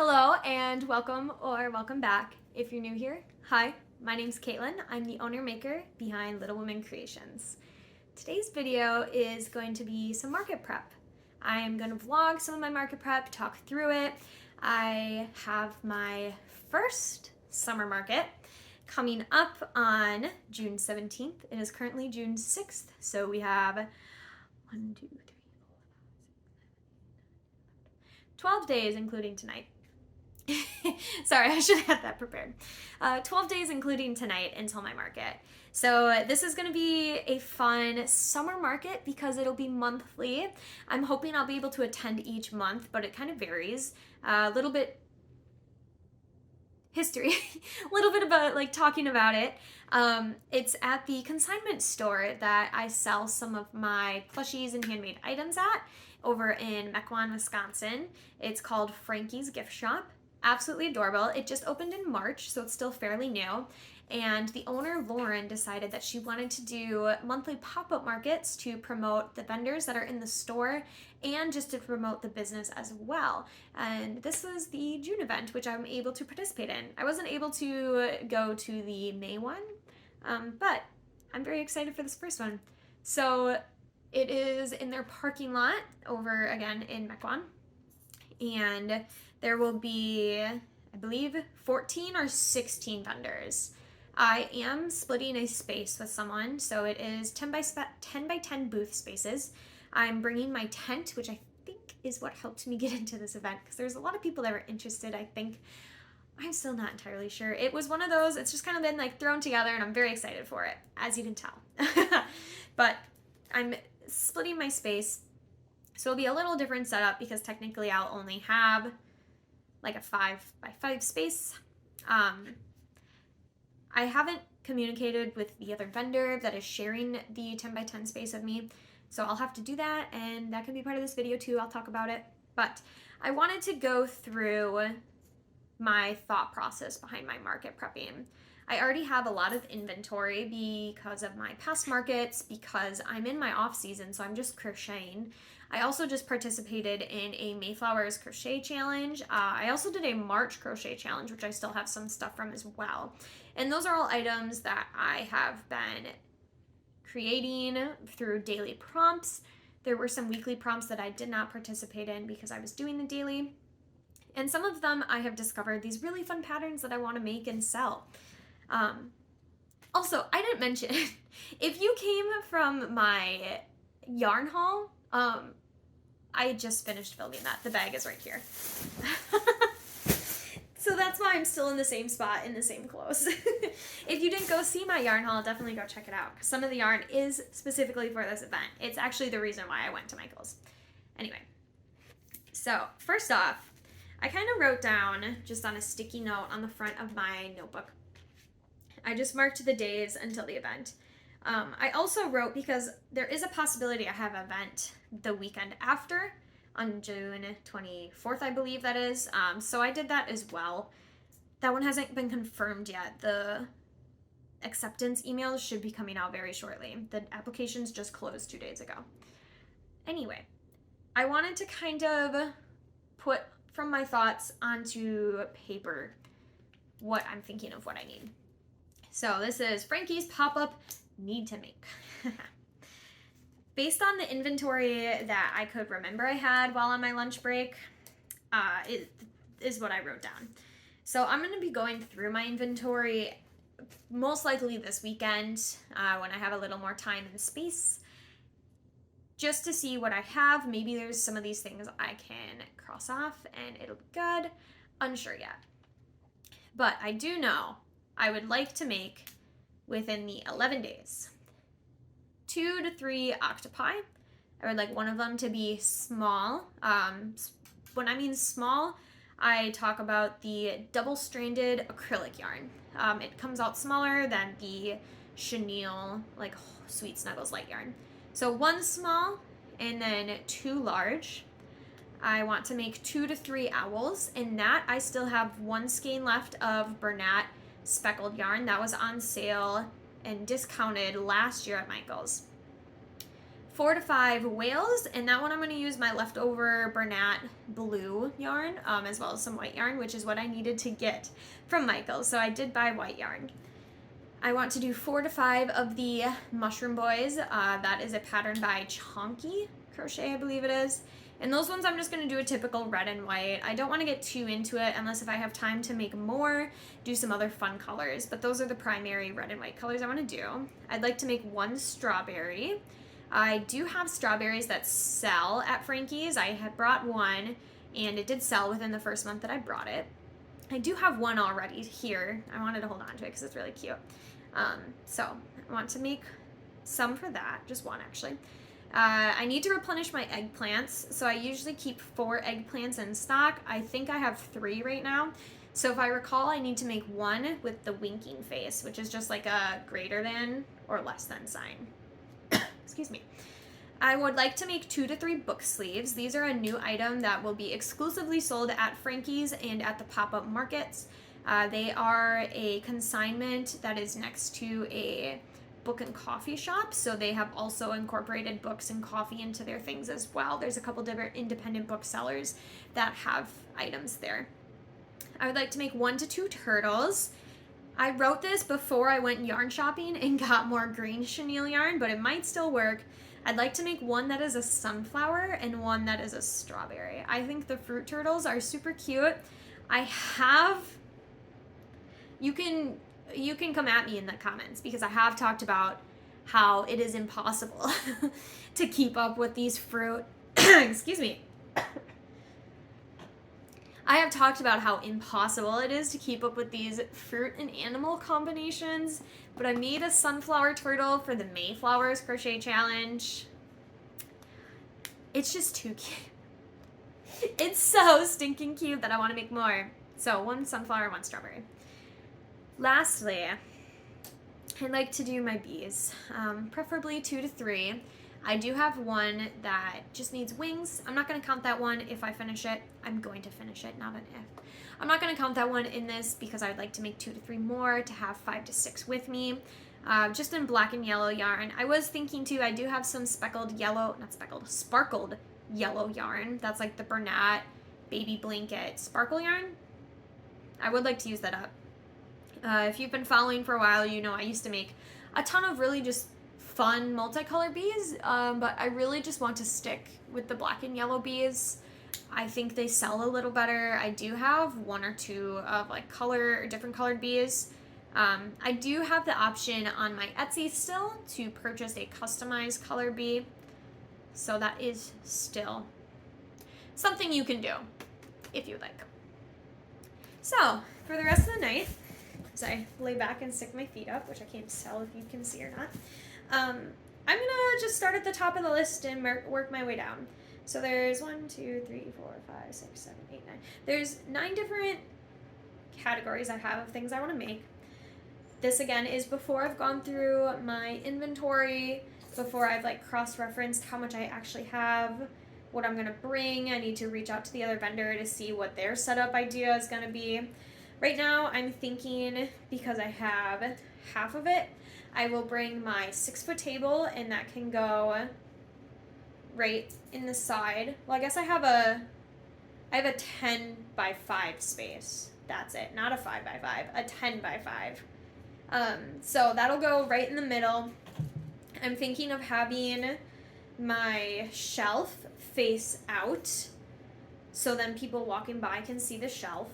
Hello and welcome or welcome back. If you're new here, hi, my name's Caitlin. I'm the owner maker behind Little Women Creations. Today's video is going to be some market prep. I'm going to vlog some of my market prep, talk through it. I have my first summer market coming up on June 17th. It is currently June 6th, so we have 12 days including tonight. Sorry, I should have that prepared. 12 days including tonight until my market. So this is going to be a fun summer market because it'll be monthly. I'm hoping I'll be able to attend each month, but it kind of varies. A little bit history, a little bit about like talking about it. It's at the consignment store that I sell some of my plushies and handmade items at over in Mequon, Wisconsin. It's called Frankie's Gift Shop. Absolutely adorable. It just opened in March, so it's still fairly new. And the owner, Lauren, decided that she wanted to do monthly pop-up markets to promote the vendors that are in the store and just to promote the business as well. And this was the June event, which I'm able to participate in. I wasn't able to go to the May one, but I'm very excited for this first one. So it is in their parking lot over again in Mequon. And there will be, I believe, 14 or 16 vendors. I am splitting a space with someone, so it is 10 by 10 booth spaces. I'm bringing my tent, which I think is what helped me get into this event, because there's a lot of people that were interested, I think. I'm still not entirely sure. It was one of those, it's just kind of been like thrown together, and I'm very excited for it, as you can tell. But I'm splitting my space, so it'll be a little different setup because technically I'll only have like a 5 by 5 space. I haven't communicated with the other vendor that is sharing the 10 by 10 space with me, so I'll have to do that, and that can be part of this video too. I'll talk about it. But I wanted to go through my thought process behind my market prepping. I already have a lot of inventory because of my past markets, because I'm in my off season, so I'm just crocheting. I also just participated in a Mayflowers crochet challenge. I also did a March crochet challenge, which I still have some stuff from as well. And those are all items that I have been creating through daily prompts. There were some weekly prompts that I did not participate in because I was doing the daily. And some of them I have discovered these really fun patterns that I want to make and sell. Also, I didn't mention, if you came from my yarn haul, I just finished filming that. The bag is right here. So that's why I'm still in the same spot in the same clothes. If you didn't go see my yarn haul, definitely go check it out, because some of the yarn is specifically for this event. It's actually the reason why I went to Michael's. Anyway, so first off, I kind of wrote down just on a sticky note on the front of my notebook. I just marked the days until the event. I also wrote, because there is a possibility I have an event the weekend after, on June 24th, I believe that is. So I did that as well. That one hasn't been confirmed yet. The acceptance emails should be coming out very shortly. The applications just closed 2 days ago. Anyway, I wanted to kind of put from my thoughts onto paper what I'm thinking of what I need. So this is Frankie's pop-up need to make. Based on the inventory that I could remember I had while on my lunch break, it is what I wrote down. So I'm going to be going through my inventory most likely this weekend when I have a little more time and space, just to see what I have. Maybe there's some of these things I can cross off and it'll be good. Unsure yet. But I do know I would like to make, within the 11 days, 2 to 3 octopi. I would like one of them to be small. When I mean small, I talk about the double-stranded acrylic yarn. It comes out smaller than the chenille, like Sweet Snuggles light yarn. So 1 small and then 2 large. I want to make 2 to 3 owls. In that, I still have 1 skein left of Bernat speckled yarn that was on sale and discounted last year at Michael's. 4 to 5 whales, and that one I'm going to use my leftover Bernat blue yarn, as well as some white yarn, which is what I needed to get from Michael, so I did buy white yarn. I want to do 4 to 5 of the Mushroom Boys. That is a pattern by Chonky Crochet, I believe it is. And those ones I'm just going to do a typical red and white. I don't want to get too into it unless if I have time to make more, do some other fun colors. But those are the primary red and white colors I want to do. I'd like to make one strawberry. I do have strawberries that sell at Frankie's. I had brought one, and it did sell within the first month that I brought it. I do have one already here. I wanted to hold on to it because it's really cute. So I want to make some for that, just one actually. I need to replenish my eggplants, so I usually keep 4 eggplants in stock. I think I have 3 right now. So if I recall, I need to make one with the winking face, which is just like a greater than or less than sign. Excuse me. I would like to make 2 to 3 book sleeves. These are a new item that will be exclusively sold at Frankie's and at the pop-up markets. They are a consignment that is next to a book and coffee shop, so they have also incorporated books and coffee into their things as well. There's a couple different independent booksellers that have items there. I would like to make 1 to 2 turtles. I wrote this before I went yarn shopping and got more green chenille yarn, but it might still work. I'd like to make one that is a sunflower and one that is a strawberry. I think the fruit turtles are super cute. You can come at me in the comments because I have talked about how it is impossible to keep up with these fruit. Excuse me. I have talked about how impossible it is to keep up with these fruit and animal combinations, but I made a sunflower turtle for the Mayflowers crochet challenge. It's just too cute. It's so stinking cute that I want to make more. So 1 sunflower, 1 strawberry. Lastly, I'd like to do my bees, preferably 2 to 3. I do have one that just needs wings. I'm not going to count that one if I finish it. I'm going to finish it, not an if. I'm not going to count that one in this because I'd like to make 2 to 3 more to have 5 to 6 with me. Just in black and yellow yarn. I was thinking too, I do have some sparkled yellow yarn. That's like the Bernat Baby Blanket sparkle yarn. I would like to use that up. If you've been following for a while, you know I used to make a ton of really just fun multicolored bees, but I really just want to stick with the black and yellow bees. I think they sell a little better. I do have 1 or 2 of like different colored bees. I do have the option on my Etsy still to purchase a customized color bee, so that is still something you can do if you'd like. So for the rest of the night, as I lay back and stick my feet up, which I can't tell if you can see or not, I'm gonna just start at the top of the list and work my way down. So there's 1, 2, 3, 4, 5, 6, 7, 8, 9. There's 9 different categories I have of things I want to make. This again is before I've gone through my inventory, before I've like cross-referenced how much I actually have, what I'm gonna bring. I need to reach out to the other vendor to see what their setup idea is gonna be. Right now, I'm thinking, because I have half of it, I will bring my 6-foot table, and that can go right in the side. Well, I guess I have a 10 by 5 space. That's it. Not a 5 by 5, a 10 by 5. So that'll go right in the middle. I'm thinking of having my shelf face out, so then people walking by can see the shelf.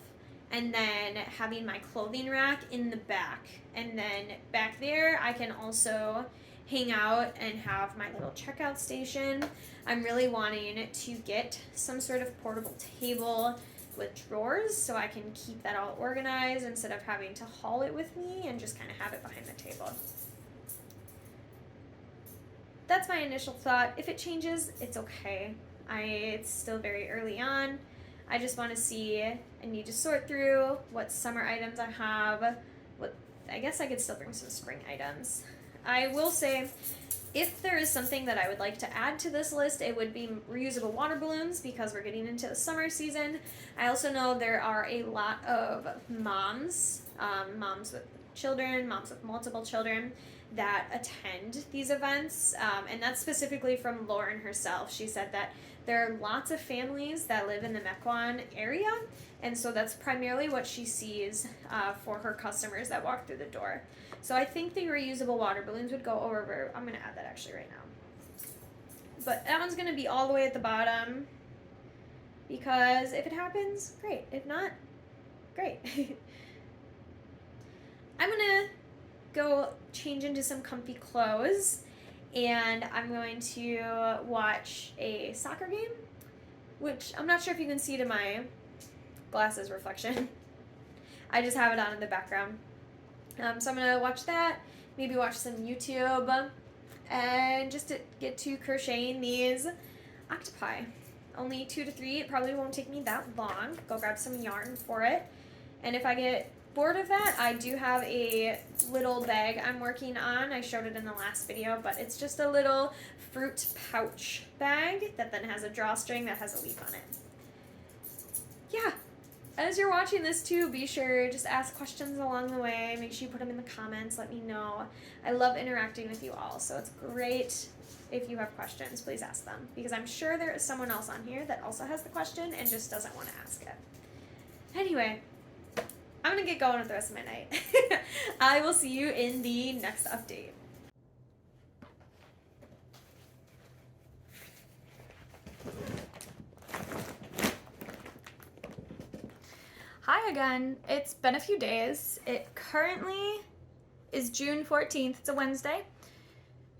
And then having my clothing rack in the back. And then back there, I can also hang out and have my little checkout station. I'm really wanting to get some sort of portable table with drawers so I can keep that all organized instead of having to haul it with me and just kind of have it behind the table. That's my initial thought. If it changes, it's okay. It's still very early on. I just want to see, I need to sort through what summer items I have. I guess I could still bring some spring items. I will say, if there is something that I would like to add to this list, it would be reusable water balloons because we're getting into the summer season. I also know there are a lot of moms with children, moms with multiple children, that attend these events, and that's specifically from Lauren herself. She said that there are lots of families that live in the Mequon area, and so that's primarily what she sees for her customers that walk through the door. So I think the reusable water balloons would go over. I'm going to add that actually right now. But that one's going to be all the way at the bottom, because if it happens, great. If not, great. I'm going to go change into some comfy clothes, and I'm going to watch a soccer game, which I'm not sure if you can see to my glasses reflection. I just have it on in the background. So I'm going to watch that, maybe watch some YouTube, and just to get to crocheting these octopi. Only 2 to 3, it probably won't take me that long. Go grab some yarn for it. And if I get bored of that, I do have a little bag I'm working on. I showed it in the last video, but it's just a little fruit pouch bag that then has a drawstring that has a leaf on it. Yeah. As you're watching this too, be sure just ask questions along the way. Make sure you put them in the comments. Let me know. I love interacting with you all, so it's great if you have questions. Please ask them, because I'm sure there is someone else on here that also has the question and just doesn't want to ask it. Anyway, I'm going to get going with the rest of my night. I will see you in the next update. Hi again. It's been a few days. It currently is June 14th. It's a Wednesday.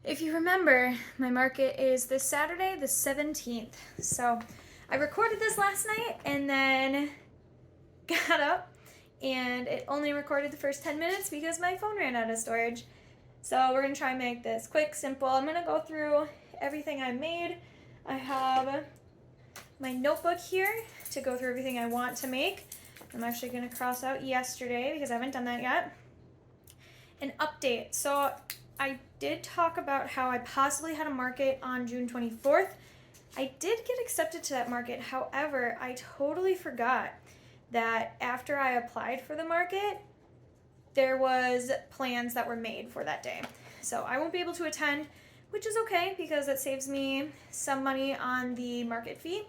If you remember, my market is this Saturday, the 17th. So I recorded this last night and then got up, and it only recorded the first 10 minutes because my phone ran out of storage. So we're going to try and make this quick, simple. I'm going to go through everything I made. I have my notebook here to go through everything I want to make. I'm actually going to cross out yesterday because I haven't done that yet. An update. So I did talk about how I possibly had a market on June 24th. I did get accepted to that market. However, I totally forgot that after I applied for the market, there was plans that were made for that day. So I won't be able to attend, which is okay because it saves me some money on the market fee.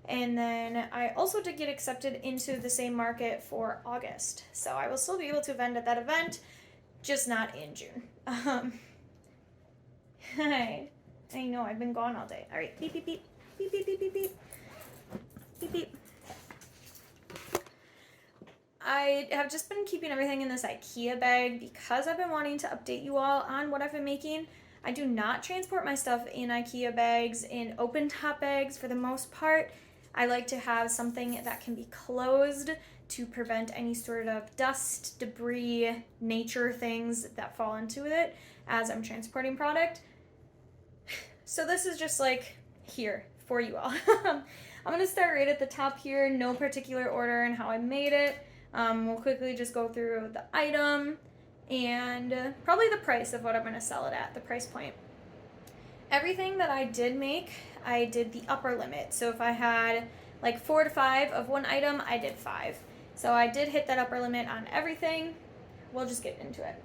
And then I also did get accepted into the same market for August. So I will still be able to attend at that event, just not in June. Hi. I know, I've been gone all day. All right, beep, beep, beep. Beep, beep, beep, beep, beep. Beep, beep. I have just been keeping everything in this IKEA bag because I've been wanting to update you all on what I've been making. I do not transport my stuff in IKEA bags, in open top bags for the most part. I like to have something that can be closed to prevent any sort of dust, debris, nature things that fall into it as I'm transporting product. So this is just like here for you all. I'm going to start right at the top here, no particular order and how I made it. We'll quickly just go through the item and probably the price of what I'm going to sell it at, the price point. Everything that I did make, I did the upper limit. So if I had like 4 to 5 of one item, I did 5. So I did hit that upper limit on everything. We'll just get into it.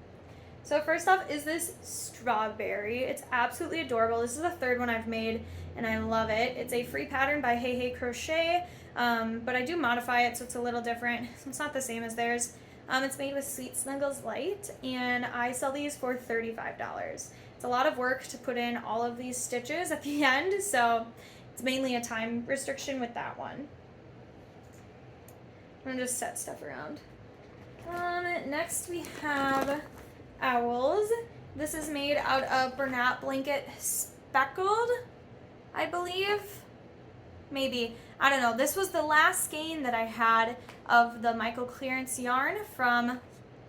So first off is this strawberry. It's absolutely adorable. This is the third one I've made and I love it. It's a free pattern by Hey Hey Crochet, but I do modify it so it's a little different. So it's not the same as theirs. It's made with Sweet Snuggles Light, and I sell these for $35. It's a lot of work to put in all of these stitches at the end, so it's mainly a time restriction with that one. I'm gonna just set stuff around. Next we have owls. This is made out of Bernat Blanket Speckled, I believe. Maybe. I don't know. This was the last skein that I had of the Michael clearance yarn from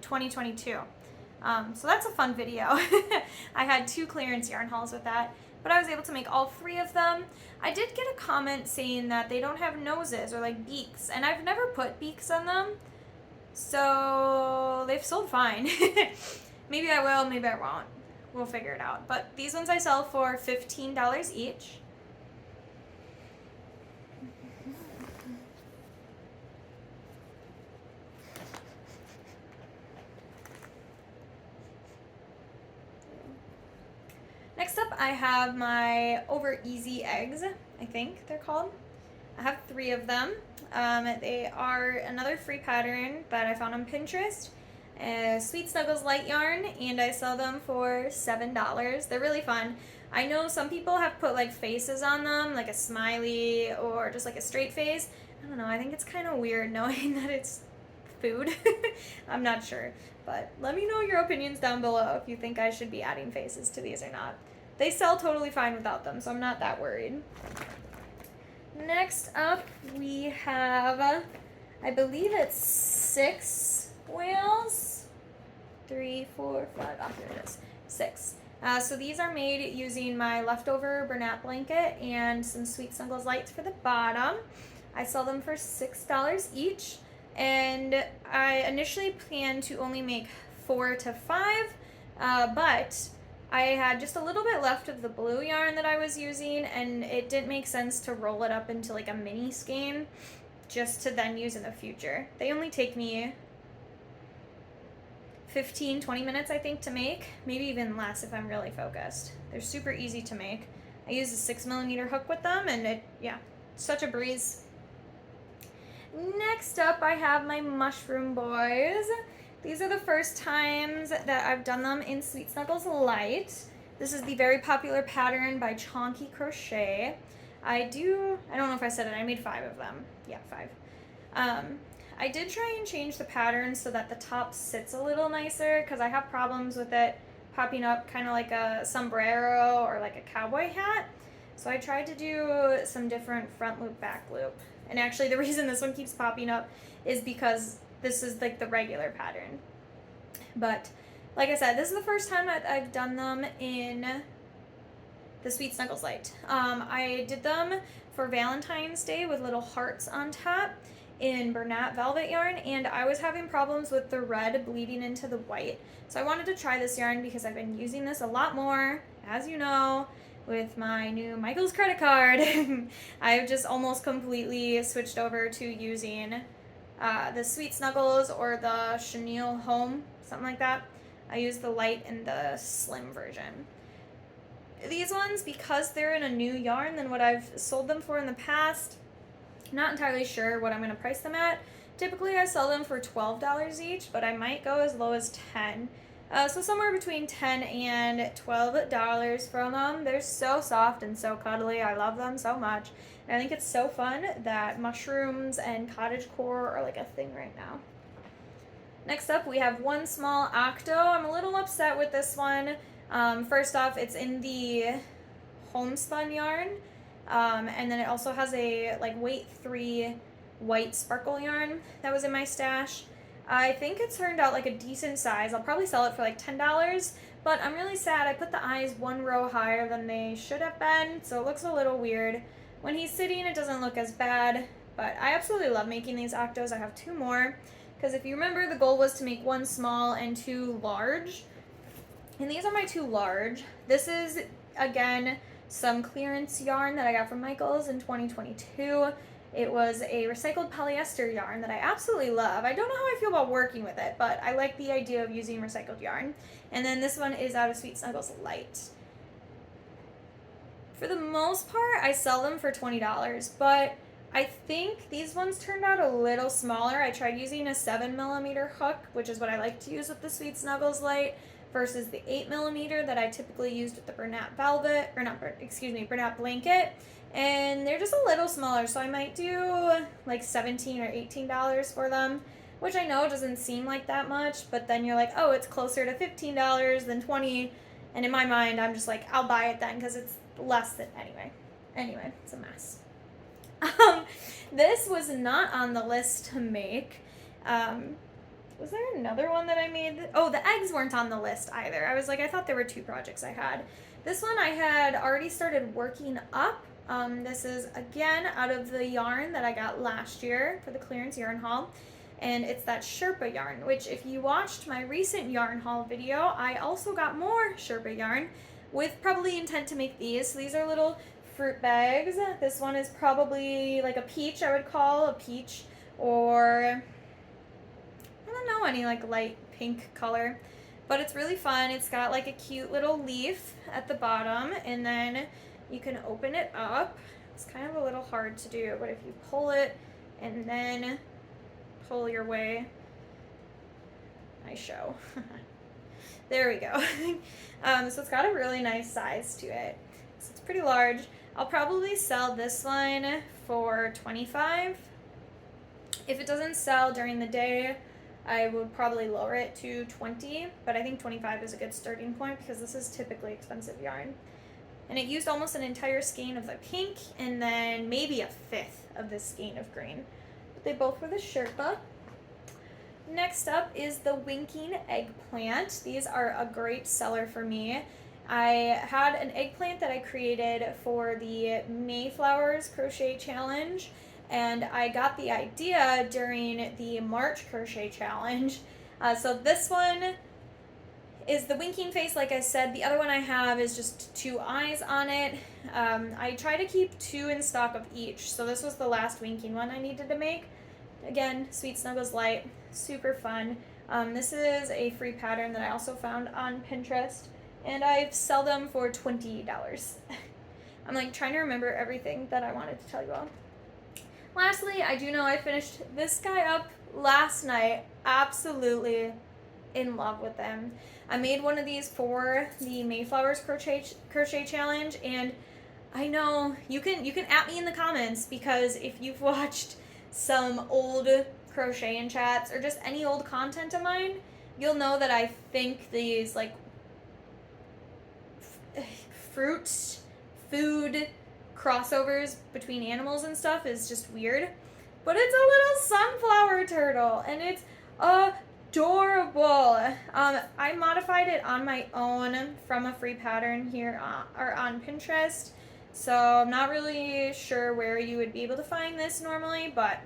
2022. So that's a fun video. I had 2 clearance yarn hauls with that, but I was able to make all 3 of them. I did get a comment saying that they don't have noses or like beaks, and I've never put beaks on them, so they've sold fine. Maybe I will, maybe I won't. We'll figure it out. But these ones I sell for $15 each. I have my Over Easy eggs, I think they're called. I have 3 of them. They are another free pattern that I found on Pinterest. Sweet Snuggles light yarn, and I sell them for $7. They're really fun. I know some people have put like faces on them, like a smiley or just like a straight face. I don't know, I think it's kind of weird knowing that it's food. I'm not sure, but let me know your opinions down below if you think I should be adding faces to these or not. They sell totally fine without them, so I'm not that worried. Next up, we have, I believe it's 6 whales. 3, 4, 5, here it is. 6. So these are made using my leftover Bernat blanket and some Sweet Snuggles lights for the bottom. I sell them for $6 each, and I initially planned to only make 4 to 5, but I had just a little bit left of the blue yarn that I was using, and it didn't make sense to roll it up into like a mini skein just to then use in the future. They only take me 15-20 minutes, I think, to make, maybe even less if I'm really focused. They're super easy to make. I use a 6mm hook with them, and such a breeze. Next up, I have my mushroom boys. These are the first times that I've done them in Sweet Snuggles Light. This is the very popular pattern by Chonky Crochet. I don't know if I said it, I made 5 of them. Yeah, 5. I did try and change the pattern so that the top sits a little nicer, because I have problems with it popping up kind of like a sombrero or like a cowboy hat. So I tried to do some different front loop, back loop. And actually the reason this one keeps popping up is because this is like the regular pattern. But like I said, this is the first time I've done them in the Sweet Snuggles Light. I did them for Valentine's Day with little hearts on top in Bernat velvet yarn, and I was having problems with the red bleeding into the white. So I wanted to try this yarn because I've been using this a lot more, as you know, with my new Michaels credit card. I've just almost completely switched over to using the Sweet Snuggles or the Chenille Home, something like that. I use the light and the slim version. These ones, because they're in a new yarn than what I've sold them for in the past, not entirely sure what I'm going to price them at. Typically I sell them for $12 each, but I might go as low as $10. So somewhere between $10 and $12 from them. They're so soft and so cuddly. I love them so much. And I think it's so fun that mushrooms and cottagecore are like a thing right now. Next up, we have one small octo. I'm a little upset with this one. First off, it's in the homespun yarn. And then it also has a like weight 3 white sparkle yarn that was in my stash. I think it turned out like a decent size. I'll probably sell it for like $10, but I'm really sad. I put the eyes 1 row higher than they should have been, so it looks a little weird. When he's sitting, it doesn't look as bad, but I absolutely love making these octos. I have 2 more, because if you remember, the goal was to make 1 small and 2 large, and these are my 2 large. This is, again, some clearance yarn that I got from Michaels in 2022. It was a recycled polyester yarn that I absolutely love. I don't know how I feel about working with it, but I like the idea of using recycled yarn. And then this one is out of Sweet Snuggles Light. For the most part, I sell them for $20, but I think these ones turned out a little smaller. I tried using a 7mm hook, which is what I like to use with the Sweet Snuggles Light, versus the 8mm that I typically used with the Bernat velvet, or not, Bernat blanket. And they're just a little smaller, so I might do like $17 or $18 for them, which I know doesn't seem like that much, but then you're like, oh, it's closer to $15 than $20, and in my mind, I'm just like, I'll buy it then, because it's less than, anyway, it's a mess. This was not on the list to make. Was there another one that I made? Oh, the eggs weren't on the list either. I was like, I thought there were 2 projects I had. This one I had already started working up. This is, again, out of the yarn that I got last year for the clearance yarn haul. And it's that Sherpa yarn, which if you watched my recent yarn haul video, I also got more Sherpa yarn with probably intent to make these. So these are little fruit bags. This one is probably like a peach, I would call a peach, or I don't know, any like light pink color. but it's really fun. It's got like a cute little leaf at the bottom, and then you can open it up. It's kind of a little hard to do, but if you pull it and then pull your way, I show. There we go. So it's got a really nice size to it. So it's pretty large. I'll probably sell this one for $25. If it doesn't sell during the day, I would probably lower it to $20, but I think $25 is a good starting point because this is typically expensive yarn. And it used almost an entire skein of the pink and then maybe a fifth of this skein of green. But they both were the Sherpa. Next up is the winking eggplant. These are a great seller for me. I had an eggplant that I created for the Mayflowers crochet challenge, and I got the idea during the March crochet challenge. So this one is the winking face, like I said. The other one I have is just two eyes on it. I try to keep 2 in stock of each, so this was the last winking one I needed to make. Again, Sweet Snuggles Light, super fun. This is a free pattern that I also found on Pinterest, and I sell them for $20. I'm like trying to remember everything that I wanted to tell you all. Lastly, I do know I finished this guy up last night. Absolutely in love with them. I made one of these for the Mayflowers crochet challenge, and I know you can at me in the comments, because if you've watched some old crocheting chats or just any old content of mine, you'll know that I think these like food crossovers between animals and stuff is just weird. But it's a little sunflower turtle, and it's adorable. I modified it on my own from a free pattern here on Pinterest. So I'm not really sure where you would be able to find this normally, but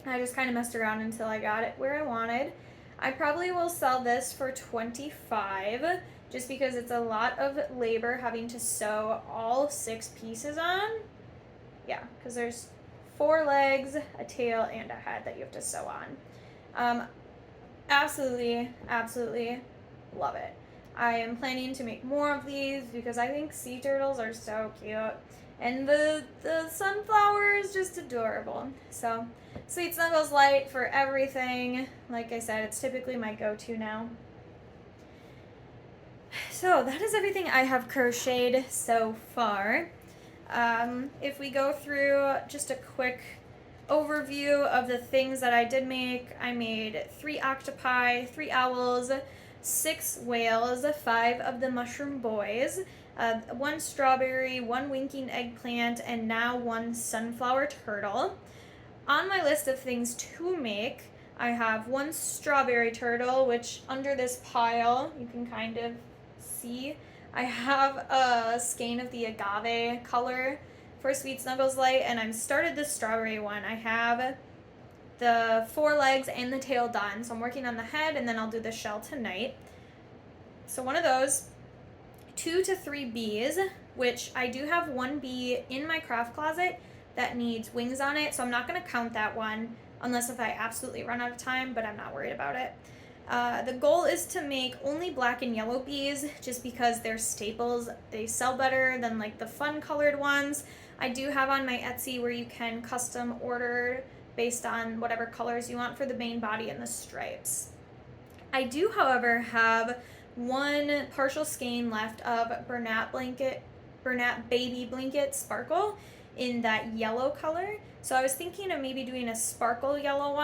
I just kind of messed around until I got it where I wanted. I probably will sell this for $25, just because it's a lot of labor having to sew all 6 pieces on. Yeah, because there's 4 legs, a tail, and a head that you have to sew on. Absolutely love it. I am planning to make more of these because I think sea turtles are so cute. And the sunflower is just adorable. So, Sweet Snuggles Light for everything. Like I said, it's typically my go-to now. So, that is everything I have crocheted so far. If we go through just a quick overview of the things that I did make, I made 3 octopi, 3 owls, 6 whales, 5 of the mushroom boys, 1 strawberry, 1 winking eggplant, and now 1 sunflower turtle. On my list of things to make, I have 1 strawberry turtle, which under this pile you can kind of see. I have a skein of the agave color for Sweet Snuggles Light, and I've started the strawberry one. I have the 4 legs and the tail done, so I'm working on the head, and then I'll do the shell tonight. So one of those, 2 to 3 bees, which I do have 1 bee in my craft closet that needs wings on it, so I'm not going to count that one unless if I absolutely run out of time, but I'm not worried about it. The goal is to make only black and yellow bees, just because they're staples. They sell better than like the fun colored ones. I do have on my Etsy where you can custom order based on whatever colors you want for the main body and the stripes. I do, however, have 1 partial skein left of Bernat Baby Blanket Sparkle in that yellow color. So I was thinking of maybe doing a sparkle yellow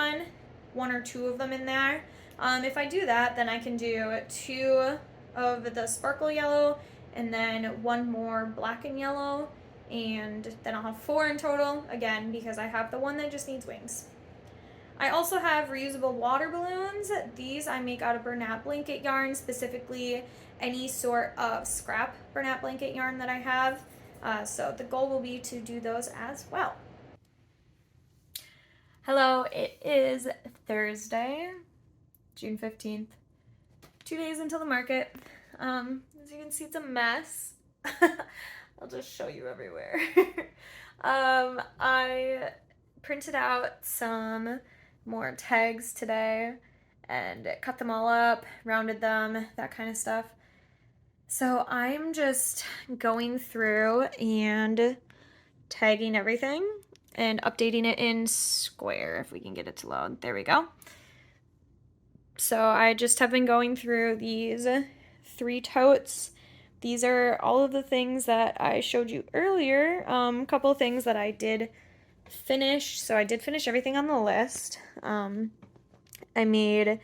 one or 2 of them in there. If I do that, then I can do 2 of the sparkle yellow and then 1 more black and yellow, and then I'll have 4 in total, again, because I have the one that just needs wings. I also have reusable water balloons. These I make out of Bernat blanket yarn, specifically any sort of scrap Bernat blanket yarn that I have. So the goal will be to do those as well. Hello, it is Thursday, June 15th. 2 days until the market. As you can see, it's a mess. I'll just show you everywhere. I printed out some more tags today, and cut them all up, rounded them, that kind of stuff. So I'm just going through and tagging everything and updating it in Square, if we can get it to load. There we go. So I just have been going through these 3 totes. These are all of the things that I showed you earlier. A couple of things that I did finish. So I did finish everything on the list. I made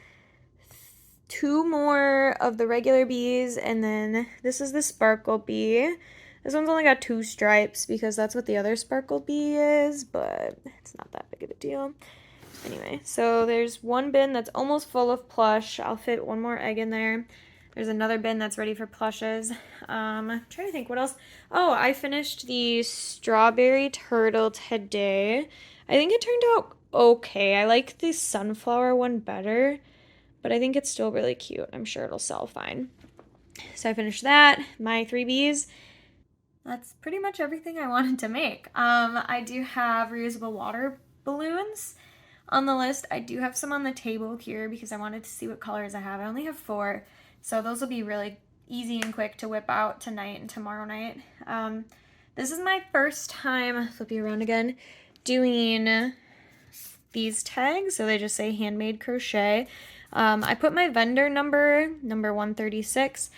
2 more of the regular bees, and then this is the sparkle bee. This one's only got 2 stripes because that's what the other sparkle bee is, but it's not that big of a deal. Anyway, so there's one bin that's almost full of plush. I'll fit 1 more egg in there. There's another bin that's ready for plushes. I'm trying to think what else. Oh, I finished the strawberry turtle today. I think it turned out okay. I like the sunflower one better, but I think it's still really cute. I'm sure it'll sell fine. So I finished that. My 3 bees. That's pretty much everything I wanted to make. I do have reusable water balloons on the list. I do have some on the table here because I wanted to see what colors I have. I only have 4, so those will be really easy and quick to whip out tonight and tomorrow night. This is my first time, flip you around again, doing these tags. So they just say handmade crochet. I put my vendor number 136,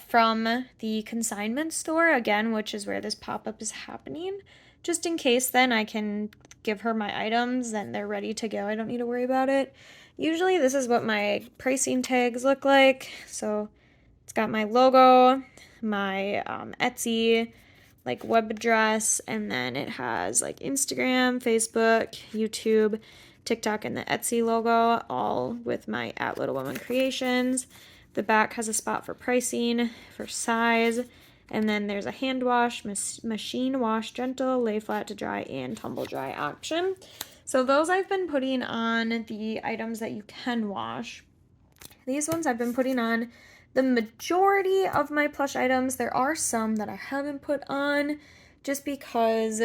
from the consignment store, again, which is where this pop-up is happening. Just in case then I can give her my items and they're ready to go. I don't need to worry about it. Usually this is what my pricing tags look like. So it's got my logo, my Etsy like web address, and then it has like Instagram, Facebook, YouTube, TikTok, and the Etsy logo, all with my @LittleWomanCreations. The back has a spot for pricing, for size, and then there's a hand wash, machine wash, gentle, lay flat to dry, and tumble dry option. So those I've been putting on the items that you can wash. These ones I've been putting on the majority of my plush items. There are some that I haven't put on just because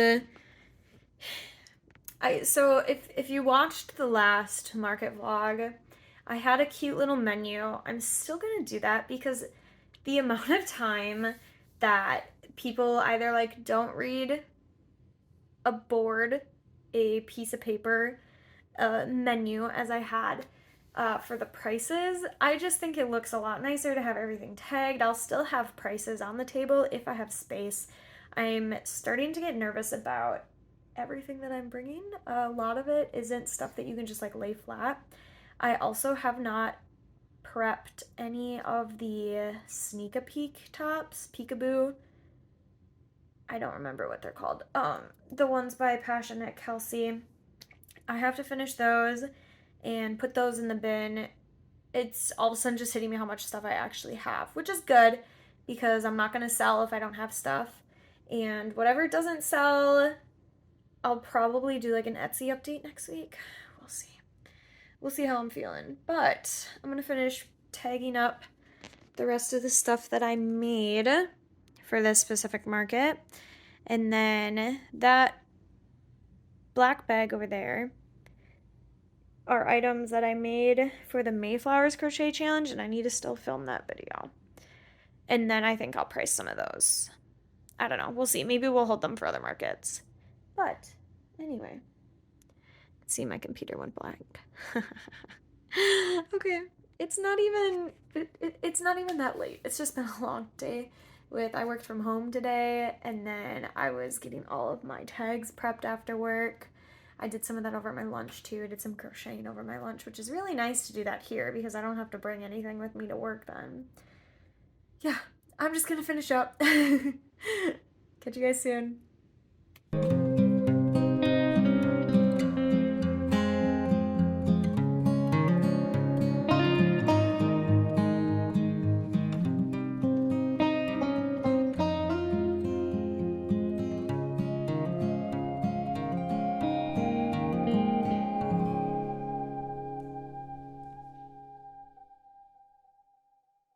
so if you watched the last market vlog, I had a cute little menu. I'm still gonna do that because the amount of time that people either like don't read a board, a piece of paper, a menu as I had for the prices, I just think it looks a lot nicer to have everything tagged. I'll still have prices on the table if I have space. I'm starting to get nervous about everything that I'm bringing. A lot of it isn't stuff that you can just like lay flat. I also have not prepped any of the Sneak a Peek tops, Peekaboo. I don't remember what they're called. The ones by Passionate Kelsey. I have to finish those and put those in the bin. It's all of a sudden just hitting me how much stuff I actually have, which is good because I'm not going to sell if I don't have stuff. And whatever doesn't sell, I'll probably do like an Etsy update next week. We'll see. We'll see how I'm feeling. But I'm going to finish tagging up the rest of the stuff that I made for this specific market. And then that black bag over there are items that I made for the Mayflowers crochet challenge, and I need to still film that video. And then I think I'll price some of those. I don't know. We'll see. Maybe we'll hold them for other markets. But anyway, see, my computer went blank. Okay, it's not even that late. It's just been a long day. I worked from home today, and then I was getting all of my tags prepped after work. I did some of that over my lunch too. I did some crocheting over my lunch, which is really nice to do that here because I don't have to bring anything with me to work then. Yeah, I'm just gonna finish up. Catch you guys soon.